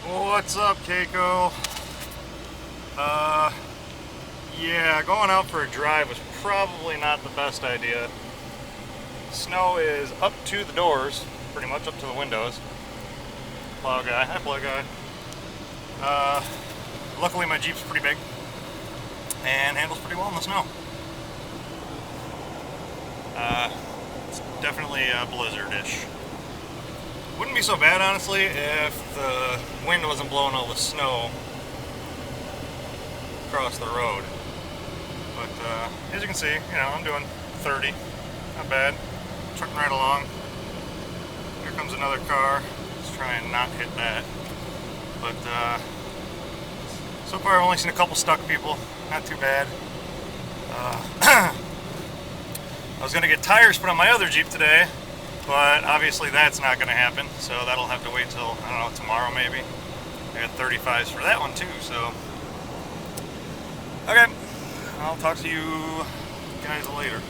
What's up, Keiko? Yeah, going out for a drive was probably not the best idea. Snow is up to the doors, pretty much up to the windows. Plow guy, hi plow guy. Luckily my Jeep's pretty big and handles pretty well in the snow. It's definitely blizzard-ish. Wouldn't be so bad, honestly, if the wind wasn't blowing all the snow across the road. But as you can see, I'm doing 30. Not bad. Trucking right along. Here comes another car. Let's try and not hit that. But so far I've only seen a couple stuck people. Not too bad. I was going to get tires put on my other Jeep today, but obviously that's not going to happen, so that'll have to wait till, I don't know, tomorrow maybe. I got 35s for that one too, so. Okay, I'll talk to you guys later.